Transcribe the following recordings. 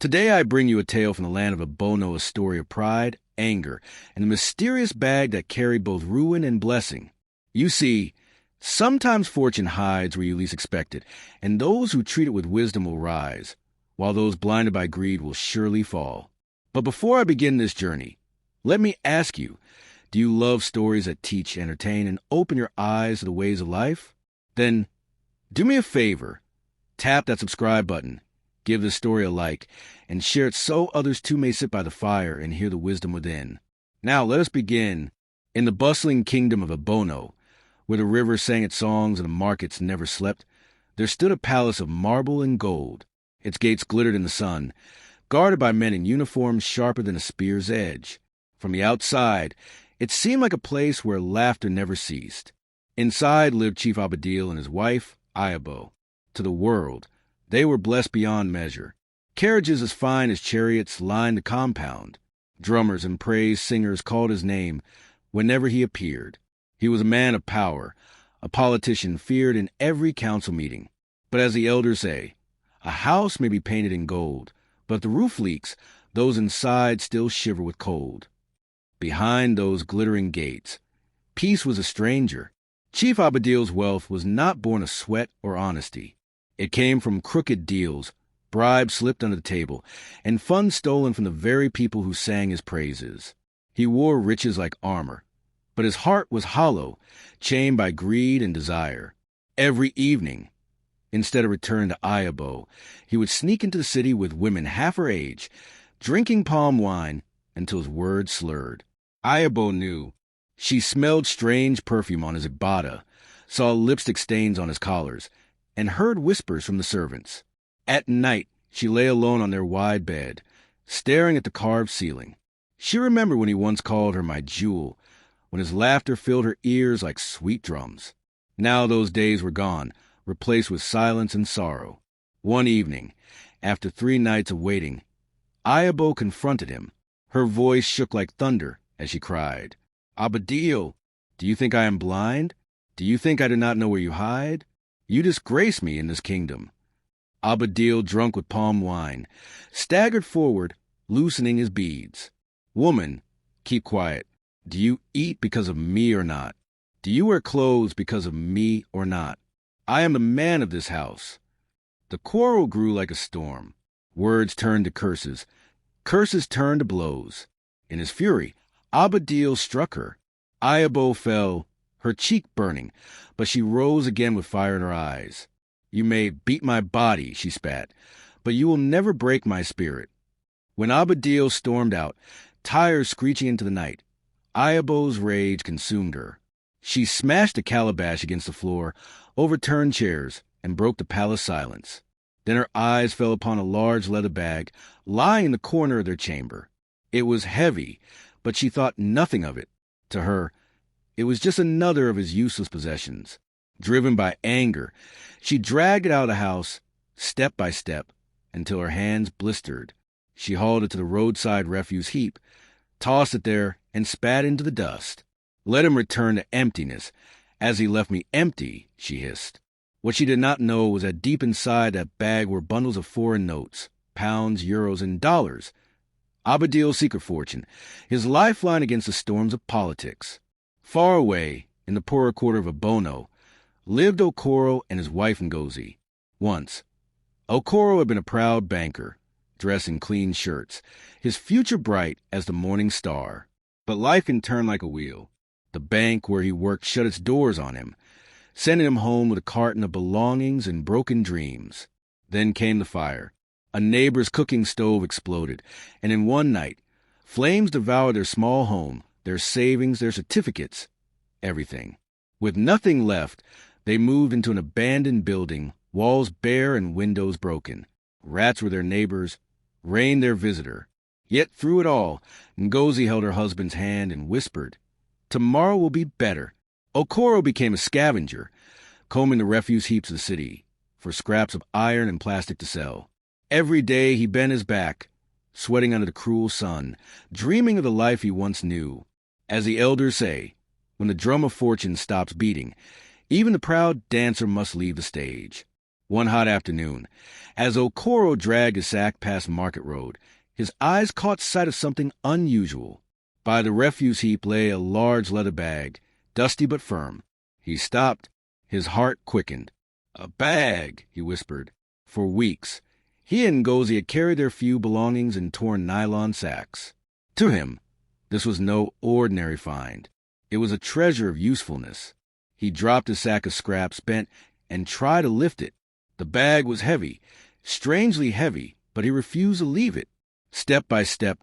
Today I bring you a tale from the land of Obono, a story of pride, anger, and the mysterious bag that carried both ruin and blessing. You see, sometimes fortune hides where you least expect it, and those who treat it with wisdom will rise, while those blinded by greed will surely fall. But before I begin this journey, let me ask you, do you love stories that teach, entertain, and open your eyes to the ways of life? Then, do me a favor, tap that subscribe button, give this story a like, and share it so others too may sit by the fire and hear the wisdom within. Now let us begin. In the bustling kingdom of Obono, where the river sang its songs and the markets never slept, there stood a palace of marble and gold. Its gates glittered in the sun, guarded by men in uniforms sharper than a spear's edge. From the outside, it seemed like a place where laughter never ceased. Inside lived Chief Abadil and his wife, Ayabo. To the world, they were blessed beyond measure. Carriages as fine as chariots lined the compound. Drummers and praise singers called his name whenever he appeared. He was a man of power, a politician feared in every council meeting. But as the elders say, a house may be painted in gold, but if the roof leaks, those inside still shiver with cold. Behind those glittering gates, peace was a stranger. Chief Abadil's wealth was not born of sweat or honesty. It came from crooked deals, bribes slipped under the table, and funds stolen from the very people who sang his praises. He wore riches like armor, but his heart was hollow, chained by greed and desire. Every evening, instead of returning to Ayabo, he would sneak into the city with women half her age, drinking palm wine until his words slurred. Ayabo knew. She smelled strange perfume on his igbada, saw lipstick stains on his collars, and heard whispers from the servants. At night, she lay alone on their wide bed, staring at the carved ceiling. She remembered when he once called her my jewel, when his laughter filled her ears like sweet drums. Now those days were gone, replaced with silence and sorrow. One evening, after 3 nights of waiting, Ayabo confronted him. Her voice shook like thunder as she cried, "Abadil, do you think I am blind? Do you think I do not know where you hide? You disgrace me in this kingdom." Abadil, drunk with palm wine, staggered forward, loosening his beads. "Woman, keep quiet. Do you eat because of me or not? Do you wear clothes because of me or not? I am the man of this house." The quarrel grew like a storm. Words turned to curses. Curses turned to blows. In his fury, Abadil struck her. Ayabo fell, her cheek burning, but she rose again with fire in her eyes. "You may beat my body," she spat, "but you will never break my spirit." When Abadil stormed out, tires screeching into the night, Ayabo's rage consumed her. She smashed a calabash against the floor, overturned chairs, and broke the palace silence. Then her eyes fell upon a large leather bag lying in the corner of their chamber. It was heavy, but she thought nothing of it. To her, it was just another of his useless possessions. Driven by anger, she dragged it out of the house, step by step, until her hands blistered. She hauled it to the roadside refuse heap, tossed it there, and spat into the dust. "Let him return to emptiness, as he left me empty," she hissed. What she did not know was that deep inside that bag were bundles of foreign notes, pounds, euros, and dollars. Abadil's secret fortune, his lifeline against the storms of politics. Far away, in the poorer quarter of Obono, lived Okoro and his wife Ngozi. Once, Okoro had been a proud banker, dressed in clean shirts, his future bright as the morning star. But life can turn like a wheel. The bank where he worked shut its doors on him, sending him home with a carton of belongings and broken dreams. Then came the fire. A neighbor's cooking stove exploded, and in one night, flames devoured their small home, their savings, their certificates, everything. With nothing left, they moved into an abandoned building, walls bare and windows broken. Rats were their neighbors, rain their visitor. Yet through it all, Ngozi held her husband's hand and whispered, "Tomorrow will be better." Okoro became a scavenger, combing the refuse heaps of the city for scraps of iron and plastic to sell. Every day he bent his back, sweating under the cruel sun, dreaming of the life he once knew. As the elders say, when the drum of fortune stops beating, even the proud dancer must leave the stage. One hot afternoon, as Okoro dragged his sack past Market Road, his eyes caught sight of something unusual. By the refuse heap lay a large leather bag, dusty but firm. He stopped. His heart quickened. "A bag," he whispered. For weeks, he and Ngozi had carried their few belongings in torn nylon sacks. To him, this was no ordinary find. It was a treasure of usefulness. He dropped his sack of scraps, bent, and tried to lift it. The bag was heavy, strangely heavy, but he refused to leave it. Step by step,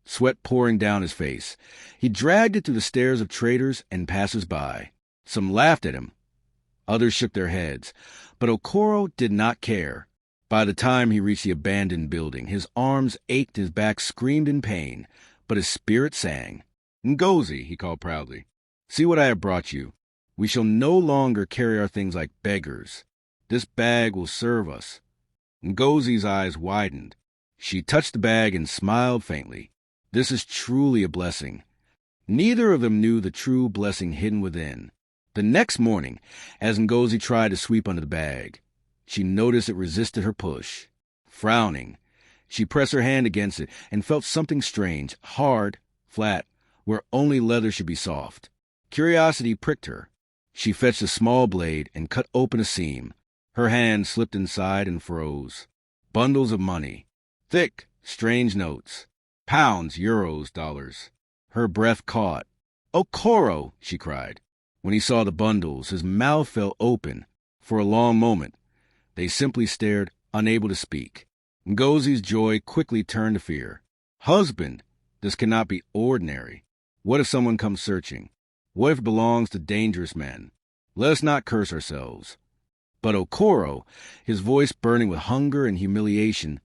sweat pouring down his face, he dragged it through the stares of traders and passers-by. Some laughed at him. Others shook their heads. But Okoro did not care. By the time he reached the abandoned building, his arms ached, his back screamed in pain, but his spirit sang. "Ngozi," he called proudly, "see what I have brought you. We shall no longer carry our things like beggars. This bag will serve us." Ngozi's eyes widened. She touched the bag and smiled faintly. This is truly a blessing. Neither of them knew the true blessing hidden within. The next morning, as Ngozi tried to sweep under the bag, she noticed it resisted her push. Frowning, she pressed her hand against it and felt something strange, hard, flat, where only leather should be soft. Curiosity pricked her. She fetched a small blade and cut open a seam. Her hand slipped inside and froze. Bundles of money. Thick, strange notes. Pounds, euros, dollars. Her breath caught. "Okoro!" she cried. When he saw the bundles, his mouth fell open. For a long moment, they simply stared, unable to speak. Ngozi's joy quickly turned to fear. "Husband, this cannot be ordinary. What if someone comes searching? What if it belongs to dangerous men? Let us not curse ourselves." But Okoro, his voice burning with hunger and humiliation,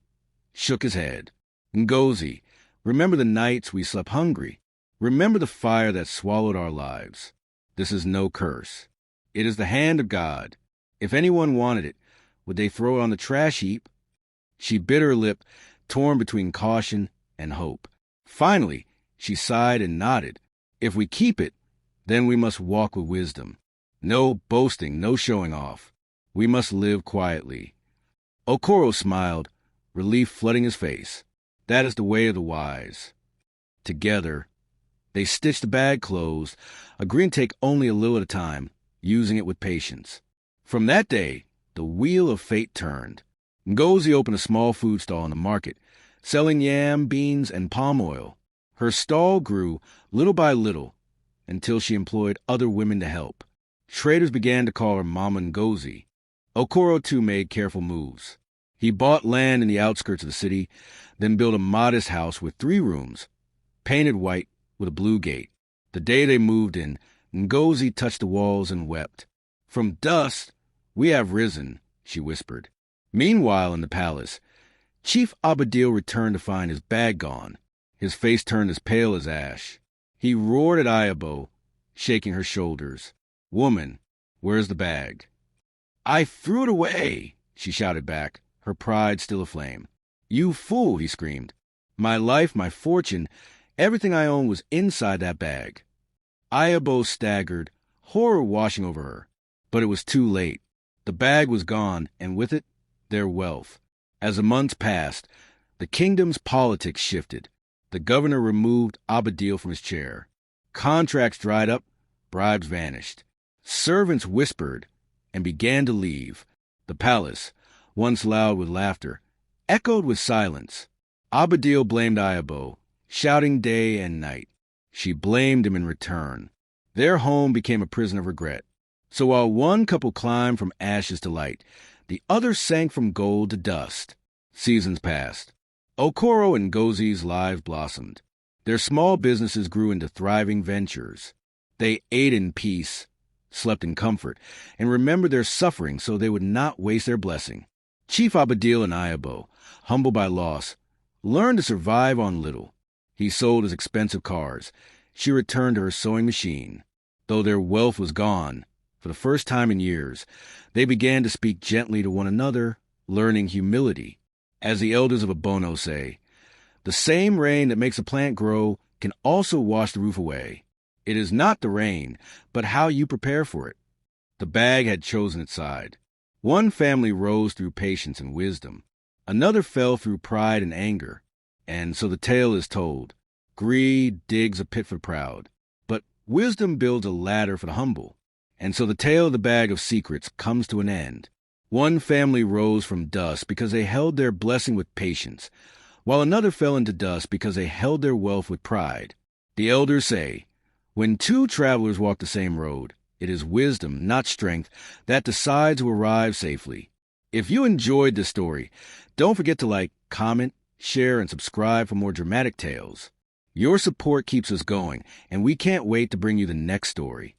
shook his head. "Ngozi, remember the nights we slept hungry. Remember the fire that swallowed our lives. This is no curse. It is the hand of God. If anyone wanted it, would they throw it on the trash heap?" She bit her lip, torn between caution and hope. Finally, she sighed and nodded. "If we keep it, then we must walk with wisdom. No boasting, no showing off. We must live quietly." Okoro smiled, relief flooding his face. That is the way of the wise. Together, they stitched the bag closed, agreeing to take only a little at a time, using it with patience. From that day, the wheel of fate turned. Ngozi opened a small food stall in the market, selling yam, beans, and palm oil. Her stall grew little by little until she employed other women to help. Traders began to call her Mama Ngozi. Okoro, too, made careful moves. He bought land in the outskirts of the city, then built a modest house with 3 rooms, painted white with a blue gate. The day they moved in, Ngozi touched the walls and wept. "From dust we have risen," she whispered. Meanwhile, in the palace, Chief Abadil returned to find his bag gone. His face turned as pale as ash. He roared at Ayabo, shaking her shoulders. "Woman, where's the bag?" "I threw it away," she shouted back, her pride still aflame. "You fool," he screamed. "My life, my fortune, everything I own was inside that bag." Ayabo staggered, horror washing over her. But it was too late. The bag was gone, and with it, their wealth. As the months passed, the kingdom's politics shifted. The governor removed Abadil from his chair. Contracts dried up, bribes vanished. Servants whispered and began to leave. The palace, once loud with laughter, echoed with silence. Abadil blamed Ayabo, shouting day and night. She blamed him in return. Their home became a prison of regret. So while one couple climbed from ashes to light, the other sank from gold to dust. Seasons passed. Okoro and Ngozi's lives blossomed. Their small businesses grew into thriving ventures. They ate in peace, slept in comfort, and remembered their suffering so they would not waste their blessing. Chief Abadil and Ayabo, humbled by loss, learned to survive on little. He sold his expensive cars. She returned to her sewing machine. Though their wealth was gone, for the first time in years, they began to speak gently to one another, learning humility. As the elders of Obono say, the same rain that makes a plant grow can also wash the roof away. It is not the rain, but how you prepare for it. The bag had chosen its side. One family rose through patience and wisdom. Another fell through pride and anger. And so the tale is told. Greed digs a pit for the proud, but wisdom builds a ladder for the humble. And so the tale of the bag of secrets comes to an end. One family rose from dust because they held their blessing with patience, while another fell into dust because they held their wealth with pride. The elders say, when two travelers walk the same road, it is wisdom, not strength, that decides who arrives safely. If you enjoyed this story, don't forget to like, comment, share, and subscribe for more dramatic tales. Your support keeps us going, and we can't wait to bring you the next story.